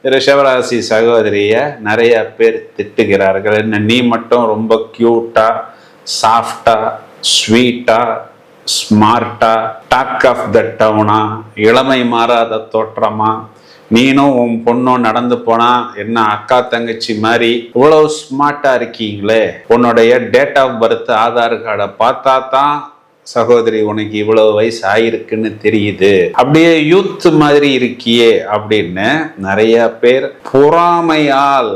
ரிஷபராசி சகோதரிய நிறைய பேர் திட்டுகிறார்கள். என்ன நீ மட்டும் ரொம்ப கியூட்டா, சாஃப்டா, ஸ்வீட்டா, ஸ்மார்ட்டா, டாக் ஆஃப் த டவுனா, இளமை மாறாத தோற்றமா, நீனும் உன் பொண்ணும் நடந்து போனா என்ன அக்கா தங்கச்சி மாதிரி இவ்வளவு ஸ்மார்ட்டா இருக்கீங்களே, உன்னுடைய டேட் ஆஃப் பர்த் ஆதார் கார்டை பார்த்தா தான் சகோதரி உனக்கு இவ்வளவு வயசு ஆயிருக்குன்னு தெரியுது, அப்படியே யூத் மாதிரி இருக்கியே அப்படின்னு நிறைய பேர் பொறாமையால்,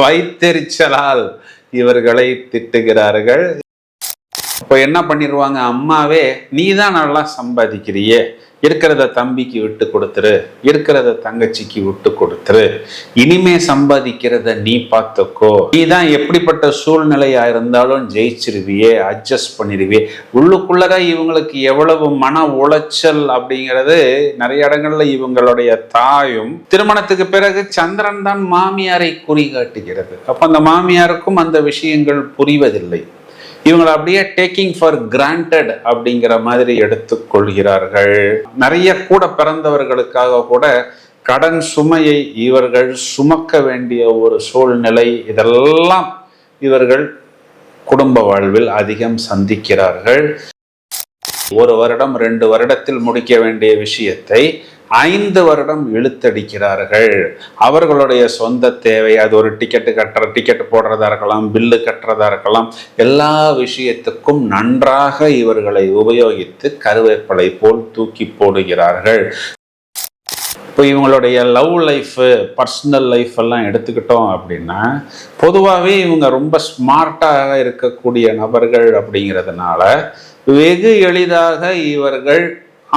வைத்தெரிச்சலால் இவர்களை திட்டுகிறார்கள். இப்போ என்ன பண்ணிடுவாங்க, அம்மாவே நீ தான் நல்லா சம்பாதிக்கிறியே, இருக்கிறத தம்பிக்கு விட்டு கொடுத்துரு, இருக்கிறத தங்கச்சிக்கு விட்டு கொடுத்துரு, இனிமே சம்பாதிக்கிறத நீ பார்த்துக்கோ, நீ தான் எப்படிப்பட்ட சூழ்நிலையா இருந்தாலும் ஜெயிச்சிருவியே, அட்ஜஸ்ட் பண்ணிடுவியே. உள்ளுக்குள்ளர இவங்களுக்கு எவ்வளவு மன உளைச்சல் அப்படிங்கிறது நிறைய இடங்கள்ல இவங்களுடைய தாயும், திருமணத்துக்கு பிறகு சந்திரன் தான் மாமியாரை குறிகாட்டுகிறது. அப்ப அந்த மாமியாருக்கும் அந்த விஷயங்கள் புரிவதில்லை. இவங்களை அப்படியே டேக்கிங் ஃபார் கிராண்டட் அப்படிங்கிற மாதிரி எடுத்துக்கொள்கிறார்கள். நிறைய கூட பிறந்தவர்களுக்காக கூட கடன் சுமையை இவர்கள் சுமக்க வேண்டிய ஒரு சூழ்நிலை, இதெல்லாம் இவர்கள் குடும்ப வாழ்வில் அதிகம் சந்திக்கிறார்கள். 1 வருடம் 2 வருடத்தில் முடிக்க வேண்டிய விஷயத்தை 5 வருடம் இழுத்தடிக்கிறார்கள். அவர்களுடைய சொந்த தேவை, அது ஒரு டிக்கெட் போடுறதா இருக்கலாம், பில்லு கட்டுறதா இருக்கலாம், எல்லா விஷயத்துக்கும் நன்றாக இவர்களை உபயோகித்து கருவேப்பிலை போல் தூக்கி போடுகிறார்கள். இப்போ இவங்களுடைய லவ் லைஃப், பர்சனல் லைஃப் எல்லாம் எடுத்துக்கிட்டோம் அப்படின்னா, பொதுவாகவே இவங்க ரொம்ப ஸ்மார்ட்டாக இருக்கக்கூடிய நபர்கள் அப்படிங்கிறதுனால வெகு எளிதாக இவர்கள்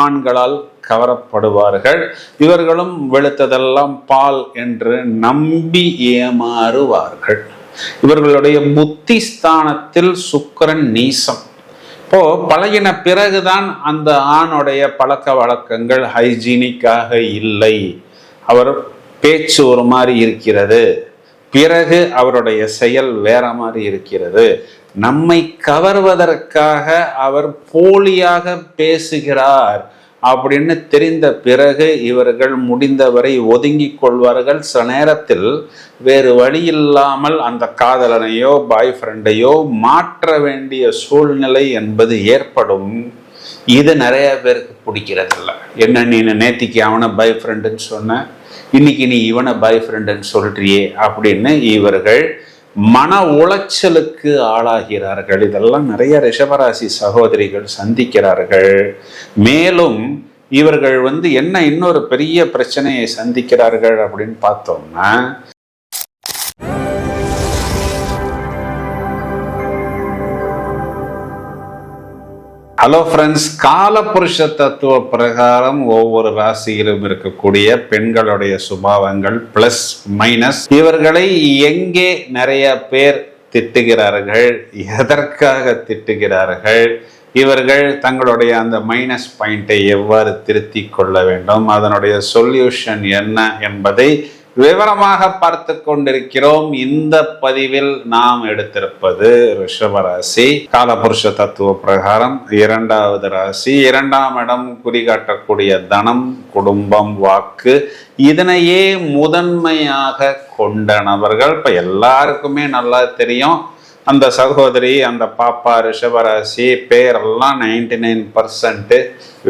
ஆண்களால் கவரப்படுவார்கள். இவர்களும் வெளுத்ததெல்லாம் பால் என்று நம்பி ஏமாறுவார்கள். இவர்களுடைய புத்தி ஸ்தானத்தில் சுக்கிரன் நீசம். இப்போ பழகின பிறகுதான் அந்த ஆணுடைய பழக்க வழக்கங்கள் ஹைஜீனிக்காக இல்லை, அவர் பேச்சு ஒரு மாதிரி இருக்கிறது, பிறகு அவருடைய செயல் வேற மாதிரி இருக்கிறது, நம்மை கவர்வதற்காக அவர் போலியாக பேசுகிறார் அப்படின்னு தெரிந்த பிறகு இவர்கள் முடிந்தவரை ஒதுங்கி கொள்வார்கள். சில நேரத்தில் வேறு வழி இல்லாமல் அந்த காதலனையோ பாய் ஃப்ரெண்டையோ மாற்ற வேண்டிய சூழ்நிலை என்பது ஏற்படும். இது நிறைய பேருக்கு பிடிக்கிறதில்ல. என்ன நீ நேத்திக்கு அவனை பாய் ஃப்ரெண்டுன்னு சொன்ன, இன்னைக்கு நீ இவனை பாய் ஃப்ரெண்டுன்னு சொல்றியே அப்படின்னு இவர்கள் மன உளைச்சலுக்கு ஆளாகிறார்கள். இதெல்லாம் நிறைய ரிஷபராசி சகோதரிகள் சந்திக்கிறார்கள். மேலும் இவர்கள் என்ன இன்னொரு பெரிய பிரச்சனையை சந்திக்கிறார்கள் அப்படின்னு பார்த்தோம்னா, ஹலோ ஃப்ரெண்ட்ஸ், காலபுருஷ தத்துவ பிரகாரம் ஒவ்வொரு ராசியிலும் இருக்கக்கூடிய பெண்களுடைய சுபாவங்கள் பிளஸ் மைனஸ், இவர்களை எங்கே நிறைய பேர் திட்டுகிறார்கள், எதற்காக திட்டுகிறார்கள், இவர்கள் தங்களுடைய அந்த மைனஸ் பாயிண்டை எவ்வாறு திருத்தி கொள்ள வேண்டும், அதனுடைய சொல்யூஷன் என்ன என்பதை விவரமாக பார்த்து கொண்டிருக்கிறோம். இந்த பதிவில் நாம் எடுத்திருப்பது ரிஷபராசி, காலபுருஷ தத்துவ பிரகாரம் 2வது ராசி, 2ஆம் இடம் குறிகாட்டக்கூடிய தனம், குடும்பம், வாக்கு, இதனையே முதன்மையாக கொண்ட நபர்கள். இப்ப எல்லாருக்குமே நல்லா தெரியும், அந்த சகோதரி, அந்த பாப்பா ரிஷபராசி பேரெல்லாம் 99%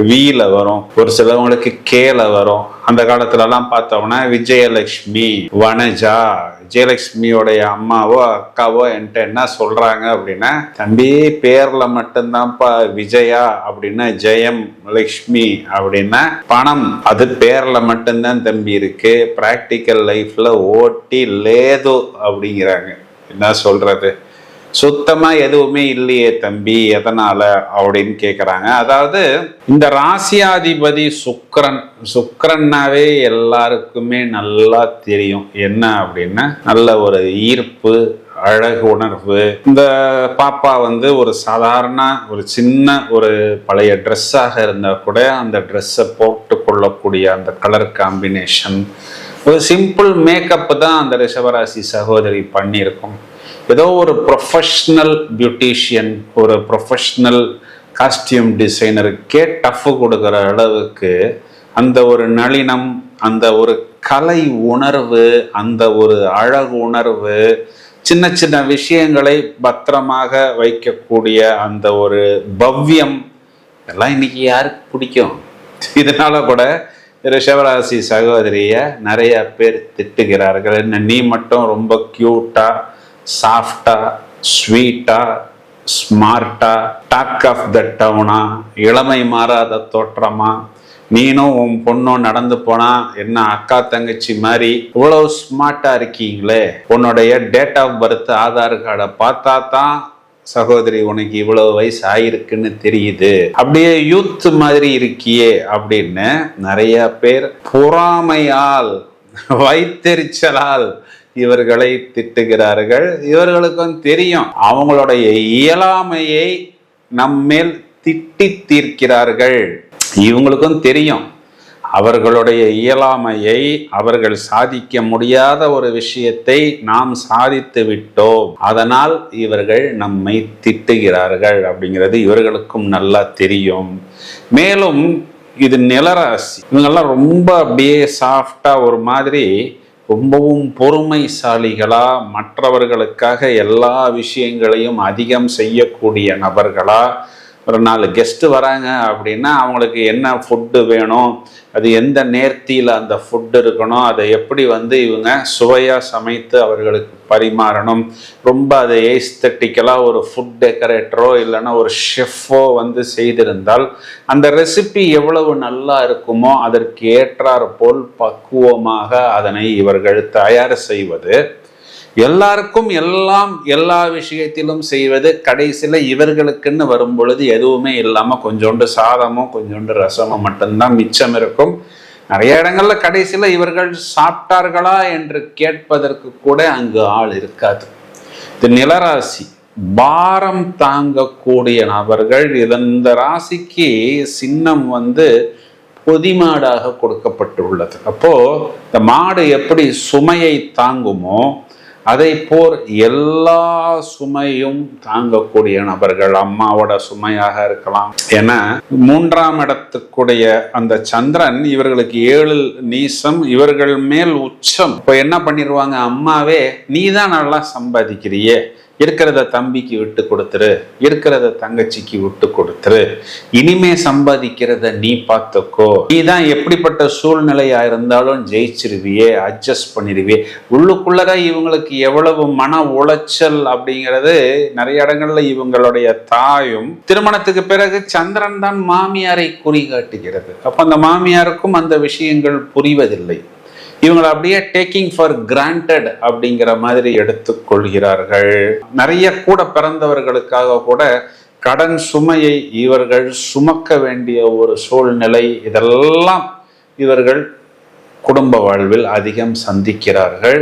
வீல வரும், ஒரு சிலவங்களுக்கு கேல வரும். அந்த காலத்துலலாம் பார்த்தோம்னா விஜயலட்சுமி, வனஜா, விஜயலட்சுமியோடைய அம்மாவோ அக்காவோ என்கிட்ட என்ன சொல்றாங்க அப்படின்னா, தம்பி பேர்ல மட்டும்தான்ப்பா விஜயா அப்படின்னா ஜெயம், லக்ஷ்மி அப்படின்னா பணம், அது பேர்ல மட்டும்தான் தம்பி இருக்கு, பிராக்டிக்கல் லைஃப்ல ஓட்டி லேது அப்படிங்கிறாங்க. என்ன சொல்றது, சுத்தமா எதுவுமே இல்லையே தம்பி, எதனால அப்படின்னு கேக்குறாங்க. அதாவது இந்த ராசியாதிபதி சுக்கிரன்னாவே எல்லாருக்குமே நல்லா தெரியும் என்ன அப்படின்னா, நல்ல ஒரு ஈர்ப்பு, அழகு உணர்வு. இந்த பாப்பா ஒரு சாதாரண ஒரு சின்ன ஒரு பழைய ட்ரெஸ்ஸாக இருந்தா கூட அந்த ட்ரெஸ்ஸை போட்டு கொள்ளக்கூடிய அந்த கலர் காம்பினேஷன், ஒரு சிம்பிள் மேக்கப் தான் அந்த ரிஷபராசி சகோதரி பண்ணியிருக்கோம். ஏதோ ஒரு ப்ரொஃபஷ்னல் பியூட்டிஷியன், ஒரு ப்ரொஃபஷ்னல் காஸ்டியூம் டிசைனருக்கே டஃப் கொடுக்குற அளவுக்கு அந்த ஒரு நளினம், அந்த ஒரு கலை உணர்வு, அந்த ஒரு அழகு உணர்வு, சின்ன சின்ன விஷயங்களை பத்திரமாக வைக்கக்கூடிய அந்த ஒரு பவ்யம் எல்லாம் இன்னைக்கு யாருக்கு பிடிக்கும்? இதனால கூட ரிஷபராசி சகோதரிய நிறைய பேர் திட்டுகிறார்கள். என்ன நீ மட்டும் ரொம்ப கியூட்டா, சாஃப்டா, ஸ்வீட்டா, ஸ்மார்ட்டா, டாக் ஆஃப் த டவுனா, இளமை மாறாத தோற்றமா, நீனும் உன் பொண்ணும் நடந்து போனா என்ன அக்கா தங்கச்சி மாதிரி இவ்வளவு ஸ்மார்ட்டா இருக்கீங்களே, உன்னுடைய டேட் ஆஃப் பர்த் ஆதார் கார்டை பார்த்தா தான் சகோதரி உனக்கு இவ்வளவு வயசு ஆயிருக்குன்னு தெரியுது, அப்படியே யூத் மாதிரி இருக்கியே அப்படின்னு நிறைய பேர் பொறாமையால், வைத்தெரிச்சலால் இவர்களை திட்டுகிறார்கள். இவர்களுக்கும் தெரியும் அவங்களுடைய இயலாமையை நம்மேல் திட்டி தீர்க்கிறார்கள். இவங்களுக்கும் தெரியும் அவர்களுடைய இயலாமையை, அவர்கள் சாதிக்க முடியாத ஒரு விஷயத்தை நாம் சாதித்து விட்டோம், அதனால் இவர்கள் நம்மை திட்டுகிறார்கள் அப்படிங்கிறது இவர்களுக்கும் நல்லா தெரியும். மேலும் இது நிலராசி, இவங்கெல்லாம் ரொம்ப அப்படியே சாஃப்டா ஒரு மாதிரி ரொம்பவும் பொறுமைசாலிகளா, மற்றவர்களுக்காக எல்லா விஷயங்களையும் அதிகம் செய்யக்கூடிய நபர்களா, ஒரு 4 கெஸ்ட் வராங்க அப்படின்னா அவங்களுக்கு என்ன ஃபுட்டு வேணும், அது எந்த நேர்த்தியில் அந்த ஃபுட்டு இருக்கணும், அதை எப்படி இவங்க சுவையாக சமைத்து அவர்களுக்கு பரிமாறணும், ரொம்ப அதை ஏஸ்தட்டிக்கலாக ஒரு ஃபுட் டெக்கரேட்டரோ இல்லைன்னா ஒரு ஷெஃப்போ செய்திருந்தால் அந்த ரெசிபி எவ்வளவு நல்லா இருக்குமோ அதற்கு ஏற்றாற் போல் பக்குவமாக அதனை இவர்கள் தயார் செய்வது, எல்லாருக்கும் எல்லாம் எல்லா விஷயத்திலும் செய்வது, கடைசியில் இவர்களுக்குன்னு வரும் பொழுது எதுவுமே இல்லாமல் கொஞ்சோண்டு சாதமும் கொஞ்சோண்டு ரசமும் மட்டும்தான் மிச்சம் இருக்கும். நிறைய இடங்கள்ல கடைசியில் இவர்கள் சாப்பிட்டார்களா என்று கேட்பதற்கு கூட அங்கு ஆள் இருக்காது. இது நிலராசி, பாரம் தாங்கக்கூடிய நபர்கள். இந்த ராசிக்கு சின்னம் பொதிமாடாக கொடுக்கப்பட்டுள்ளது. அப்போ இந்த மாடு எப்படி சுமையை தாங்குமோ அதை போர் எல்லா சுமையும் தாங்கக்கூடிய நபர்கள். அம்மாவோட சுமையாக இருக்கலாம். ஏன்னா 3ஆம் இடத்துக்குடைய அந்த சந்திரன் இவர்களுக்கு 7 நீசம், இவர்கள் மேல் உச்சம். இப்போ என்ன பண்ணிடுவாங்க, அம்மாவே நீ தான் நல்லா சம்பாதிக்கிறியே, இருக்கிறத தம்பிக்கு விட்டு கொடுத்துரு, இருக்கிறத தங்கச்சிக்கு விட்டு கொடுத்துரு, இனிமே சம்பாதிக்கிறத நீ பார்த்துக்கோ, நீ தான் எப்படிப்பட்ட சூழ்நிலையா இருந்தாலும் ஜெயிச்சிருவியே, அட்ஜஸ்ட் பண்ணிடுவியே. உள்ளுக்குள்ளர இவங்களுக்கு எவ்வளவு மன உளைச்சல் அப்படிங்கிறது நிறைய இடங்கள்ல இவங்களுடைய தாயும். திருமணத்துக்கு பிறகு சந்திரன் தான் மாமியாரை குறிகாட்டுகிறது. அப்ப அந்த மாமியாருக்கும் அந்த விஷயங்கள் புரிவதில்லை. இவங்களை அப்படியே டேக்கிங் ஃபார் கிராண்டட் அப்படிங்கிற மாதிரி எடுத்துக்கொள்கிறார்கள். நிறைய கூட பிறந்தவர்களுக்காக கூட கடன் சுமையை இவர்கள் சுமக்க வேண்டிய ஒரு சூழ்நிலை, இதெல்லாம் இவர்கள் குடும்ப வாழ்வில் அதிகம் சந்திக்கிறார்கள்.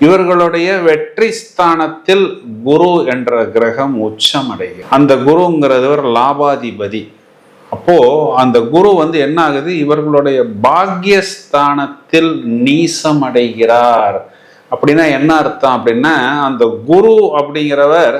இவர்களுடைய வெற்றி ஸ்தானத்தில் குரு என்ற கிரகம் உச்சமடைகிறது. அந்த குருங்கிறவர் லாபாதிபதி. அப்போ அந்த குரு என்ன ஆகுது, இவர்களுடைய பாக்யஸ்தானத்தில் நீசம் அடைகிறார். அப்படின்னா என்ன அர்த்தம் அப்படின்னா, அந்த குரு அப்படிங்கிறவர்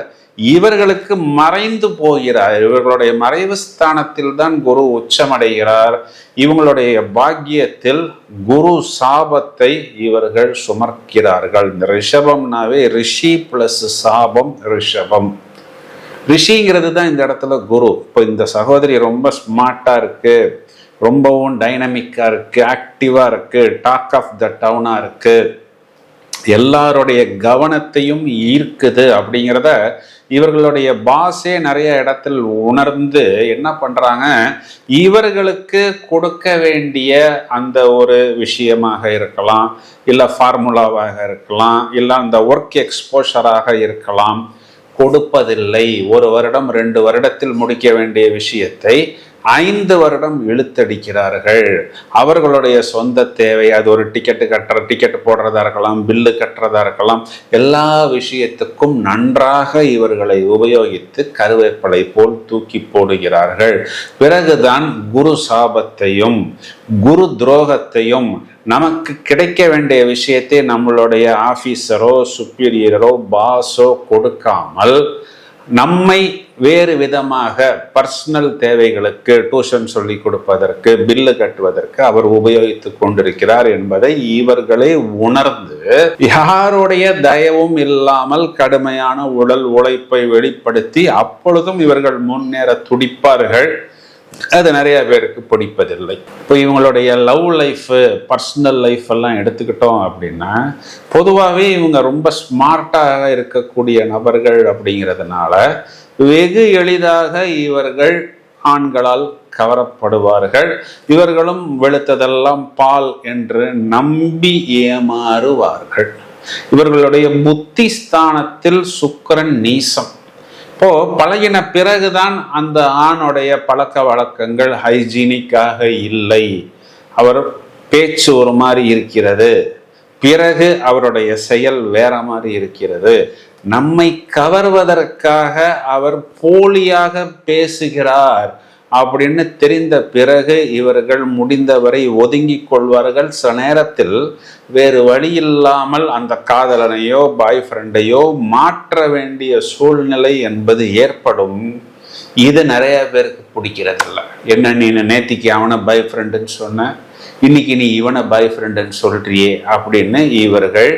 இவர்களுக்கு மறைந்து போகிறார். இவர்களுடைய மறைவு ஸ்தானத்தில் தான் குரு உச்சமடைகிறார். இவங்களுடைய பாக்கியத்தில் குரு சாபத்தை இவர்கள் சுமர்க்கிறார்கள். இந்த ரிஷபம்னாவே ரிஷி பிளஸ் சாபம் ரிஷபம். ரிஷிங்கிறது தான் இந்த இடத்துல குரு. இப்போ இந்த சகோதரி ரொம்ப ஸ்மார்ட்டா இருக்கு, ரொம்பவும் டைனமிக்கா இருக்கு, ஆக்டிவா இருக்கு, டாக் ஆஃப் த டவுனா இருக்கு, எல்லாருடைய கவனத்தையும் ஈர்க்குது அப்படிங்கிறத இவர்களுடைய பாஸே நிறைய இடத்தில் உணர்ந்து என்ன பண்றாங்க, இவர்களுக்கு கொடுக்க வேண்டிய அந்த ஒரு விஷயமாக இருக்கலாம், இல்லை ஃபார்முலாவாக இருக்கலாம், இல்லை அந்த ஒர்க் எக்ஸ்போஷராக இருக்கலாம், கொடுப்பதில்லை. 1 வருடம் 2 வருடத்தில் முடிக்க வேண்டிய விஷயத்தை 5 வருடம் இழுத்தடிக்கிறார்கள். அவர்களுடைய சொந்த தேவை, அது ஒரு டிக்கெட் போடுறதா இருக்கலாம், பில்லு கட்டுறதா இருக்கலாம், எல்லா விஷயத்துக்கும் நன்றாக இவர்களை உபயோகித்து கருவேப்பிலை போல் தூக்கி போடுகிறார்கள். பிறகுதான் குரு சாபத்தையும் குரு துரோகத்தையும், நமக்கு கிடைக்க வேண்டிய விஷயத்தை நம்மளுடைய ஆபீசரோ சுப்பீரியரோ பாஸோ கொடுக்காமல் நம்மை வேறு விதமாக பர்சனல் தேவைகளுக்கு டியூஷன் சொல்லி கொடுப்பதற்கு, பில்லு கட்டுவதற்கு அவர் உபயோகித்துக் கொண்டிருக்கிறார் என்பதை இவர்களே உணர்ந்து யாருடைய தயவும் இல்லாமல் கடுமையான உடல் உழைப்பை வெளிப்படுத்தி அப்பொழுதும் இவர்கள் முன்னேற துடிப்பார்கள். அது நிறைய பேருக்கு பிடிப்பதில்லை. இப்போ இவங்களுடைய லவ் லைஃப், பர்சனல் லைஃப் எல்லாம் எடுத்துக்கிட்டோம் அப்படின்னா, பொதுவாகவே இவங்க ரொம்ப ஸ்மார்ட்டாக இருக்கக்கூடிய நபர்கள் அப்படிங்கிறதுனால வெகு எளிதாக இவர்கள் ஆண்களால் கவரப்படுவார்கள். இவர்களும் வெளுத்ததெல்லாம் பால் என்று நம்பி ஏமாறுவார்கள். இவர்களுடைய புத்தி ஸ்தானத்தில் சுக்கிரன் நீசம். இப்போ பழகின பிறகுதான் அந்த ஆணுடைய பழக்க வழக்கங்கள் ஹைஜீனிக்காக இல்லை, அவர் பேச்சு ஒரு மாதிரி இருக்கிறது, பிறகு அவருடைய செயல் வேற மாதிரி இருக்கிறது, நம்மை கவர்வதற்காக அவர் போலியாக பேசுகிறார் அப்படின்னு தெரிந்த பிறகு இவர்கள் முடிந்தவரை ஒதுங்கி கொள்வார்கள். சில நேரத்தில் வேறு வழி இல்லாமல் அந்த காதலனையோ பாய் ஃப்ரெண்டையோ மாற்ற வேண்டிய சூழ்நிலை என்பது ஏற்படும். இது நிறைய பேருக்கு பிடிக்கிறதில்ல. என்ன, நீ நேத்திக்கு அவனை பாய் ஃப்ரெண்டுன்னு சொன்ன, இன்னைக்கு நீ இவனை பாய் ஃப்ரெண்டுன்னு சொல்றியே அப்படின்னு இவர்கள்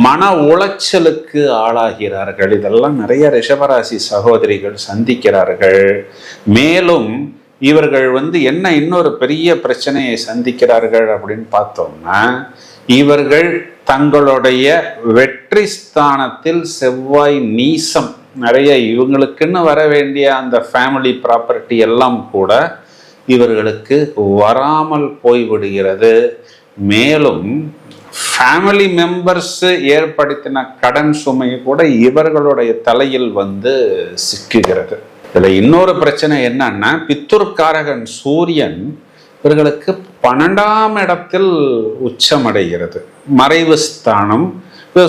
மன உளைச்சலுக்கு ஆளாகிறார்கள். இதெல்லாம் நிறைய ரிஷபராசி சகோதரிகள் சந்திக்கிறார்கள். மேலும் இவர்கள் என்ன இன்னொரு பெரிய பிரச்சனையை சந்திக்கிறார்கள் அப்படின்னு பார்த்தோம்னா, இவர்கள் தங்களுடைய வெற்றி ஸ்தானத்தில் செவ்வாய் நீசம். நிறைய இவங்களுக்குன்னு வர வேண்டிய அந்த ஃபேமிலி ப்ராப்பர்ட்டி எல்லாம் கூட இவர்களுக்கு வராமல் போய்விடுகிறது. மேலும் ஃபேமிலி மெம்பர்ஸ் ஏற்படுத்தின கடன் சுமை கூட இவர்களுடைய தலையில் சிக்குகிறது. இதுல இன்னொரு பிரச்சனை என்னன்னா, பித்துர்காரகன் சூரியன் இவர்களுக்கு 12ஆம் இடத்தில் உச்சமடைகிறது, மறைவு ஸ்தானம்.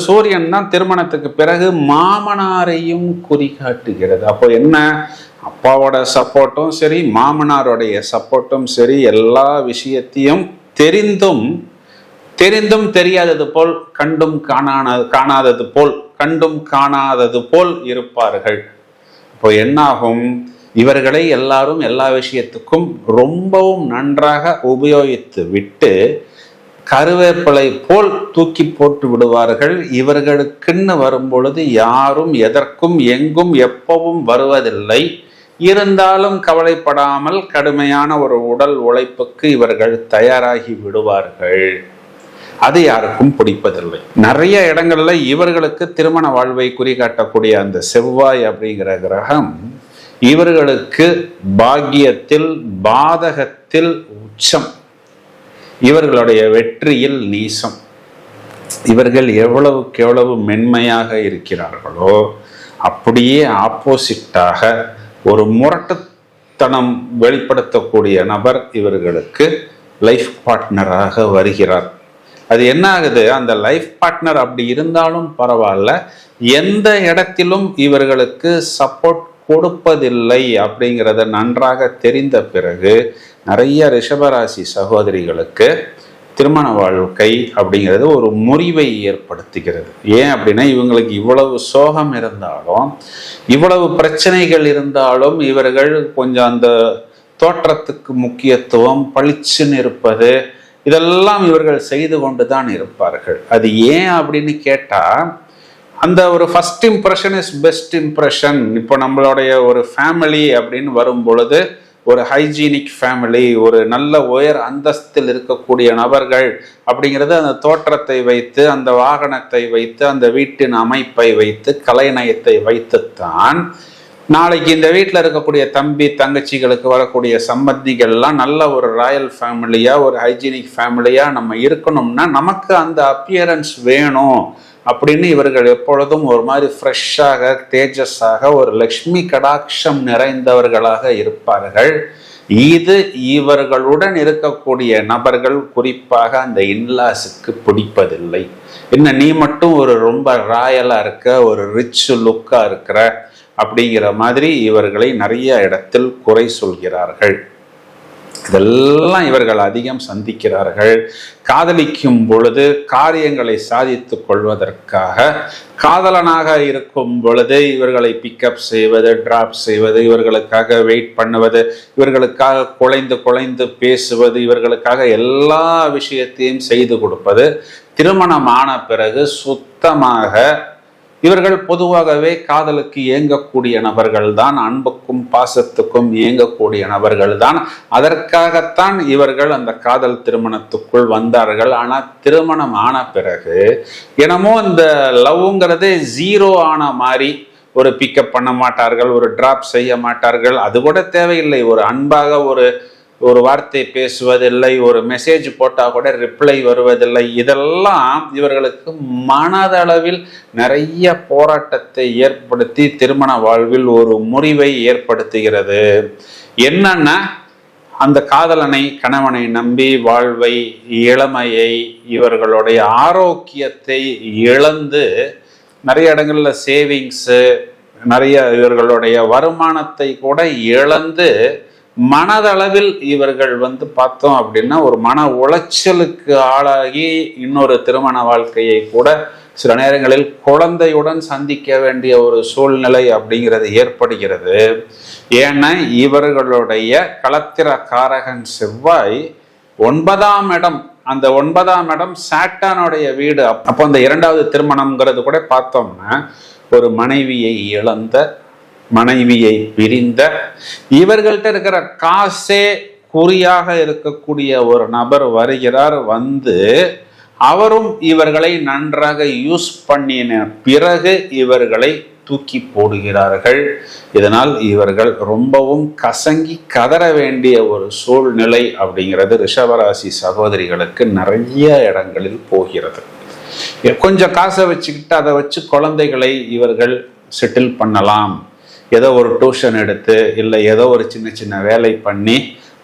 சூரியன் தான் திருமணத்துக்கு பிறகு மாமனாரையும் குறிகாட்டுகிறது. அப்போ என்ன, அப்பாவோட சப்போர்ட்டும் சரி, மாமனாருடைய சப்போர்ட்டும் சரி, எல்லா விஷயத்தையும் தெரிந்தும் தெரியாதது போல், காணாதது போல் கண்டும் காணாதது போல் இருப்பார்கள். இப்போ என்னாகும், இவர்களை எல்லாரும் எல்லா விஷயத்துக்கும் ரொம்பவும் நன்றாக உபயோகித்து விட்டு கருவேப்பிலை போல் தூக்கி போட்டு விடுவார்கள். இவர்களுக்குன்னு வரும்பொழுது யாரும் எதற்கும் எங்கும் எப்பவும் வருவதில்லை. இருந்தாலும் கவலைப்படாமல் கடுமையான ஒரு உடல் உழைப்புக்கு இவர்கள் தயாராகி விடுவார்கள். அது யாருக்கும் பிடிப்பதில்லை. நிறைய இடங்கள்ல இவர்களுக்கு திருமண வாழ்வை குறிகாட்டக்கூடிய அந்த செவ்வாய் அப்படிங்கிற கிரகம் இவர்களுக்கு பாக்கியத்தில் பாதகத்தில் உச்சம், இவர்களுடைய வெற்றியில் நீசம். இவர்கள் எவ்வளவுக்கு எவ்வளவு மென்மையாக இருக்கிறார்களோ அப்படியே ஆப்போசிட்டாக ஒரு முரட்டுத்தனம் வெளிப்படுத்தக்கூடிய நபர் இவர்களுக்கு லைஃப் பார்ட்னராக வருகிறார். அது என்ன ஆகுது, அந்த லைஃப் பார்ட்னர் அப்படி இருந்தாலும் பரவாயில்ல, எந்த இடத்திலும் இவர்களுக்கு சப்போர்ட் கொடுப்பதில்லை அப்படிங்கிறத நன்றாக தெரிந்த பிறகு நிறைய ரிஷபராசி சகோதரிகளுக்கு திருமண வாழ்க்கை அப்படிங்கிறது ஒரு முறிவை ஏற்படுத்துகிறது. ஏன் அப்படின்னா, இவங்களுக்கு இவ்வளவு சோகம் இருந்தாலும், இவ்வளவு பிரச்சனைகள் இருந்தாலும், இவர்கள் கொஞ்சம் அந்த தோற்றத்துக்கு முக்கியத்துவம், பளிச்சுன்னு இருப்பது, இதெல்லாம் இவர்கள் செய்து கொண்டு தான் இருப்பார்கள். அது ஏன் அப்படின்னு கேட்டா, அந்த ஒரு first impression is best impression. இப்போ நம்மளுடைய ஒரு ஃபேமிலி அப்படின்னு வரும் பொழுது, ஒரு ஹைஜீனிக் ஃபேமிலி, ஒரு நல்ல உயர் அந்தஸ்தில் இருக்கக்கூடிய நபர்கள் அப்படிங்கிறது அந்த தோற்றத்தை வைத்து, அந்த வாகனத்தை வைத்து, அந்த வீட்டின் அமைப்பை வைத்து, கலைநயத்தை வைத்துத்தான் நாளைக்கு இந்த வீட்டில் இருக்கக்கூடிய தம்பி தங்கச்சிகளுக்கு வரக்கூடிய சம்பந்திகள்லாம் நல்ல ஒரு ராயல் ஃபேமிலியா, ஒரு ஹைஜீனிக் ஃபேமிலியா நம்ம இருக்கணும்னா நமக்கு அந்த அப்பியரன்ஸ் வேணும் அப்படின்னு இவர்கள் எப்பொழுதும் ஒரு மாதிரி ஃப்ரெஷ்ஷாக, தேஜஸாக, ஒரு லக்ஷ்மி கடாட்சம் நிறைந்தவர்களாக இருப்பார்கள். இது இவர்களுடன் இருக்கக்கூடிய நபர்கள், குறிப்பாக அந்த இன்லாஸுக்கு பிடிப்பதில்லை. என்ன, நீ மட்டும் ஒரு ரொம்ப ராயலா இருக்க, ஒரு ரிச் லுக்கா இருக்கிற அப்படிங்கிற மாதிரி இவர்களை நிறைய இடத்தில் குறை சொல்கிறார்கள். இதெல்லாம் இவர்கள் அதிகம் சந்திக்கிறார்கள். காதலிக்கும் பொழுது காரியங்களை சாதித்துக் கொள்வதற்காக, காதலனாக இருக்கும் பொழுது இவர்களை பிக்கப் செய்வது, டிராப் செய்வது, இவர்களுக்காக வெயிட் பண்ணுவது, இவர்களுக்காக குலைந்து குலைந்து பேசுவது, இவர்களுக்காக எல்லா விஷயத்தையும் செய்து கொடுப்பது. திருமணமான பிறகு சுத்தமாக இவர்கள் பொதுவாகவே காதலுக்கு ஏங்கக்கூடிய நபர்கள் தான், அன்புக்கும் பாசத்துக்கும் ஏங்கக்கூடிய நபர்கள் தான். அதற்காகத்தான் இவர்கள் அந்த காதல் திருமணத்துக்குள் வந்தார்கள். ஆனால் திருமணம் ஆன பிறகு என்னமோ இந்த லவ்ங்கிறதே ஜீரோ ஆன மாதிரி, ஒரு பிக்கப் பண்ண மாட்டார்கள், ஒரு டிராப் செய்ய மாட்டார்கள். அது கூட தேவையில்லை. ஒரு அன்பாக ஒரு வார்த்தை பேசுவதில்லை, ஒரு மெசேஜ் போட்டால் கூட ரிப்ளை வருவதில்லை. இதெல்லாம் இவர்களுக்கு மனதளவில் நிறைய போராட்டத்தை ஏற்படுத்தி திருமண வாழ்வில் ஒரு முறிவை ஏற்படுத்துகிறது. என்னன்னா, அந்த காதலனை, கணவனை நம்பி வாழ்வை, இளமையை, இவர்களுடைய ஆரோக்கியத்தை இழந்து, நிறைய இடங்கள்ல சேவிங்ஸு, நிறைய இவர்களுடைய வருமானத்தை கூட இழந்து மனதளவில் இவர்கள் பார்த்தோம் அப்படின்னா ஒரு மன உளைச்சலுக்கு ஆளாகி இன்னொரு திருமண வாழ்க்கையை கூட சில நேரங்களில் குழந்தையுடன் சந்திக்க வேண்டிய ஒரு சூழ்நிலை அப்படிங்கிறது ஏற்படுகிறது. ஏன்னா இவர்களுடைய களத்திர காரகன் செவ்வாய் 9ஆம் இடம், அந்த 9ஆம் இடம் சாட்டானுடைய வீடு. அப்போ அந்த 2வது திருமணம்ங்கிறது கூட பார்த்தோம்னா ஒரு மனைவியை இழந்த, மனைவியை பிரிந்த, இவர்கள்ட்ட இருக்கிற காசே குறியாக இருக்கக்கூடிய ஒரு நபர் வருகிறார். அவரும் இவர்களை நன்றாக யூஸ் பண்ணின பிறகு இவர்களை தூக்கி போடுகிறார்கள். இதனால் இவர்கள் ரொம்பவும் கசங்கி கதற வேண்டிய ஒரு சூழ்நிலை அப்படிங்கிறது ரிஷபராசி சகோதரிகளுக்கு நிறைய இடங்களில் போகிறது. கொஞ்சம் காசை வச்சுக்கிட்டு அதை வச்சு குழந்தைகளை இவர்கள் செட்டில் பண்ணலாம். ஏதோ ஒரு டியூஷன் எடுத்து, இல்லை ஏதோ ஒரு சின்ன சின்ன வேலை பண்ணி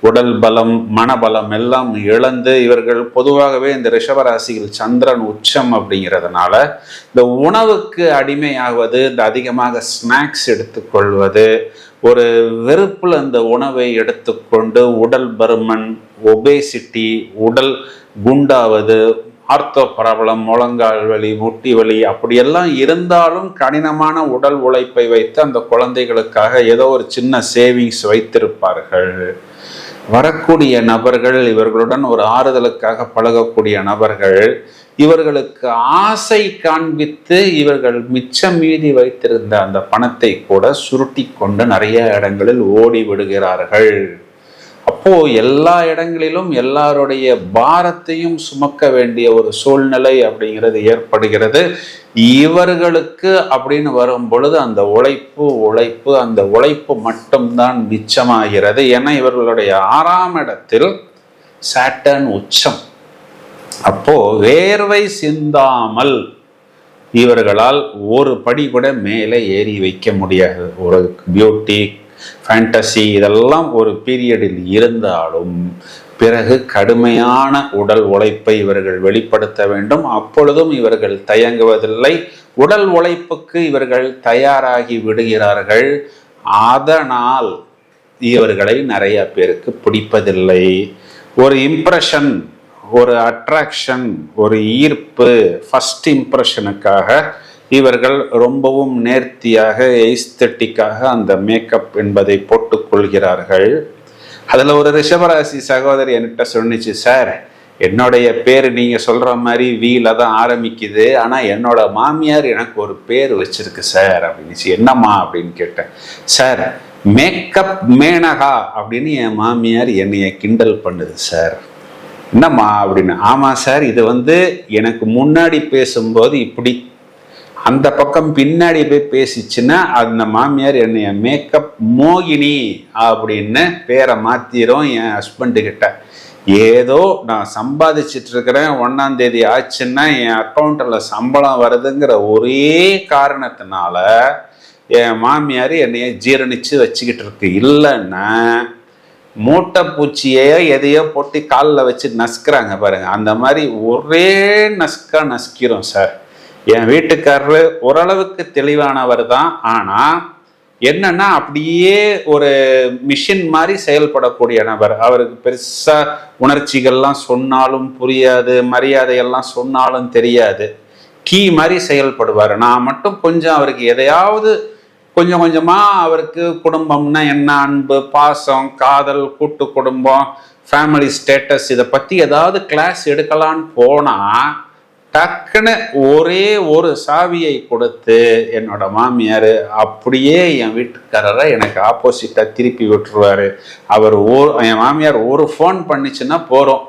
உடல் பலம், மனபலம் எல்லாம் இழந்து, இவர்கள் பொதுவாகவே இந்த ரிஷபராசியில் சந்திரன் உச்சம் அப்படிங்கிறதுனால இந்த உணவுக்கு அடிமையாவது, இந்த அதிகமாக ஸ்நாக்ஸ் எடுத்துக்கொள்வது, ஒரு வெறுப்பில் அந்த உணவை எடுத்துக்கொண்டு உடல் பருமன், ஒபேசிட்டி, உடல் குண்டாவது, ஆர்த்தோ ப்ராப்ளம், முழங்கால் வலி, முட்டி வலி அப்படியெல்லாம் இருந்தாலும் கடினமான உடல் உழைப்பை வைத்து அந்த குழந்தைகளுக்காக ஏதோ ஒரு சின்ன சேவிங்ஸ் வைத்திருப்பார்கள். வரக்கூடிய நபர்கள், இவர்களுடன் ஒரு ஆறுதலுக்காக பழகக்கூடிய நபர்கள், இவர்களுக்கு ஆசை காண்பித்து இவர்கள் மிச்சம் மீதி வைத்திருந்த அந்த பணத்தை கூட சுருட்டி கொண்டு நிறைய இடங்களில் ஓடி விடுகிறார்கள். அப்போ எல்லா இடங்களிலும் எல்லாருடைய பாரத்தையும் சுமக்க வேண்டிய ஒரு சூழ்நிலை அப்படிங்கிறது ஏற்படுகிறது. இவர்களுக்கு அப்படின்னு வரும் பொழுது அந்த உழைப்பு மட்டும்தான் மிச்சமாகிறது. ஏன்னா இவர்களுடைய 6ஆம் இடத்தில் சாட்டர்ன் உச்சம். அப்போ வேர்வை சிந்தாமல் இவர்களால் ஒரு படி கூட மேலே ஏறி வைக்க முடியாது. ஒரு பியூட்டி, ஃபேண்டசி இதெல்லாம் ஒரு பீரியடில் இருந்தாலும் பிறகு கடுமையான உடல் உழைப்பை இவர்கள் வெளிப்படுத்த வேண்டும். அப்பொழுதும் இவர்கள் தயங்குவதில்லை. உடல் உழைப்புக்கு இவர்கள் தயாராகி விடுகிறார்கள். அதனால் இவர்களை நிறைய பேருக்கு பிடிப்பதில்லை. ஒரு இம்ப்ரெஷன், ஒரு அட்ராக்ஷன், ஒரு ஈர்ப்பு, ஃபர்ஸ்ட் இம்ப்ரெஷனுக்காக இவர்கள் ரொம்பவும் நேர்த்தியாக, எஸ்தட்டிக்காக அந்த மேக்கப் என்பதை போட்டுக்கொள்கிறார்கள். அதில் ஒரு ரிஷபராசி சகோதரி என்கிட்ட சொன்னிச்சு, சார் என்னுடைய பேர் நீங்கள் சொல்கிற மாதிரி வீல தான் ஆரம்பிக்குது, ஆனால் என்னோட மாமியார் எனக்கு ஒரு பேர் வச்சிருக்கு சார் அப்படின்னுச்சு. என்னம்மா அப்படின்னு கேட்டேன். சார் மேக்கப் மேனகா அப்படின்னு என் மாமியார் என்னைய கிண்டல் பண்ணுது சார். என்னம்மா அப்படின்னு. ஆமாம் சார், இது எனக்கு முன்னாடி பேசும்போது இப்படி, அந்த பக்கம் பின்னாடி போய் பேசிச்சுன்னா அந்த மாமியார் என்னைய மேக்கப் மோகினி அப்படின்னு பேரை மாத்திரும் என் ஹஸ்பண்டு கிட்ட. ஏதோ நான் சம்பாதிச்சிட்டு இருக்கிறேன், 1ஆம் தேதி ஆச்சுன்னா என் அக்கௌண்ட்ல சம்பளம் வருதுங்கிற ஒரே காரணத்தினால என் மாமியார் என்னைய ஜீரணிச்சு வச்சுக்கிட்டு இருக்கு. இல்லைன்னா மூட்டை பூச்சியையோ எதையோ போட்டு காலில் வச்சு நசுக்கிறாங்க பாருங்க, அந்த மாதிரி ஒரே நசுக்கா நசுக்கிறோம் சார். என் வீட்டுக்காரரு ஓரளவுக்கு தெளிவானவர் தான், ஆனால் என்னன்னா அப்படியே ஒரு மிஷின் மாதிரி செயல்படக்கூடிய நபர். அவருக்கு பெருசா உணர்ச்சிகள்லாம் சொன்னாலும் புரியாது, மரியாதையெல்லாம் சொன்னாலும் தெரியாது. கீ மாதிரி செயல்படுவார். நான் மட்டும் கொஞ்சம் அவருக்கு எதையாவது கொஞ்சம் கொஞ்சமா அவருக்கு குடும்பம்னா என்ன, அன்பு, பாசம், காதல், கூட்டு குடும்பம், ஃபேமிலி ஸ்டேட்டஸ், இதை பத்தி ஏதாவது கிளாஸ் எடுக்கலான்னு போனா டக்குன்னு ஒரே ஒரு சாவியை கொடுத்து என்னோட மாமியார் அப்படியே என் வீட்டுக்காரரை எனக்கு ஆப்போசிட்டா திருப்பி விட்டுருவாரு. அவர் என் மாமியார் ஒரு ஃபோன் பண்ணிச்சுன்னா போறோம்,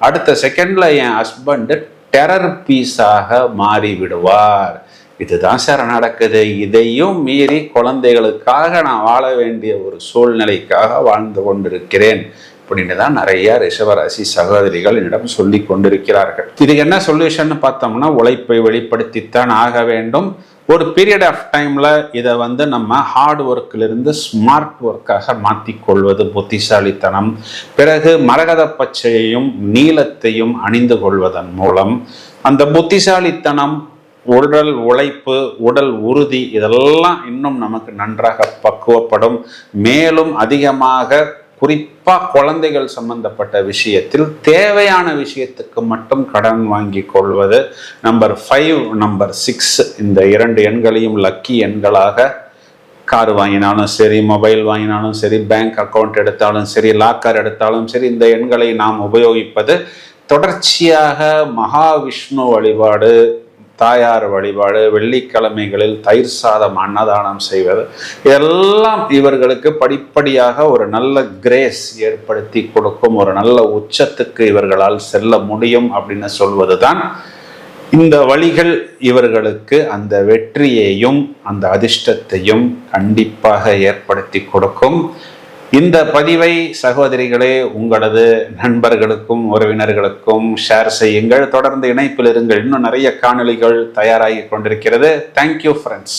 அடுத்த செகண்ட்ல என் ஹஸ்பண்ட் டெரர் பீஸாக மாறி விடுவார். இதுதான் சார் நடக்குது. இதையும் மீறி குழந்தைகளுக்காக நான் வாழ வேண்டிய ஒரு சூழ்நிலைக்காக வாழ்ந்து கொண்டிருக்கிறேன் அப்படின்னு தான் நிறைய ரிஷபராசி சகோதரிகள் என்னிடம் சொல்லி கொண்டிருக்கிறார்கள். இதுக்கு என்ன சொல்யூஷன் பார்த்தோம்னா, உழைப்பை வெளிப்படுத்தித்தான் ஆக வேண்டும். ஒரு பீரியட் ஆஃப் டைம்ல இதை நம்ம ஹார்ட் ஒர்க்கிலிருந்து ஸ்மார்ட் ஒர்க்காக மாற்றிக்கொள்வது புத்திசாலித்தனம். பிறகு மரகத பச்சையையும் நீலத்தையும் அணிந்து கொள்வதன் மூலம் அந்த புத்திசாலித்தனம், உடல் உழைப்பு, உடல் உறுதி, இதெல்லாம் இன்னும் நமக்கு நன்றாக பக்குவப்படும். மேலும் அதிகமாக குறிப்பா குழந்தைகள் சம்பந்தப்பட்ட விஷயத்தில் தேவையான விஷயத்துக்கு மட்டும் கடன் வாங்கி கொள்வது. நம்பர் 5, நம்பர் 6 இந்த 2 எண்களையும் லக்கி எண்களாக, கார் வாங்கினாலும் சரி, மொபைல் வாங்கினாலும் சரி, பேங்க் அக்கௌண்ட் எடுத்தாலும் சரி, லாக்கர் எடுத்தாலும் சரி, இந்த எண்களை நாம் உபயோகிப்பது. தொடர்ச்சியாக மகாவிஷ்ணு வழிபாடு, தாயார் வழிபாடு, வெள்ளிக்கிழமைகளில் தயிர் சாதம் அன்னதானம் செய்வது, இதெல்லாம் இவர்களுக்கு படிப்படியாக ஒரு நல்ல கிரேஸ் ஏற்படுத்தி கொடுக்கும். ஒரு நல்ல உச்சத்துக்கு இவர்களால் செல்ல முடியும் அப்படின்னு சொல்வதுதான். இந்த வழிகள் இவர்களுக்கு அந்த வெற்றியையும் அந்த அதிர்ஷ்டத்தையும் கண்டிப்பாக ஏற்படுத்தி கொடுக்கும். இந்த பதிவை சகோதரிகளே உங்களது நண்பர்களுக்கும் உறவினர்களுக்கும் ஷேர் செய்யுங்கள். தொடர்ந்து இணைப்பில் இருங்கள். இன்னும் நிறைய காணொளிகள் தயாராகி கொண்டிருக்கிறது. Thank you friends.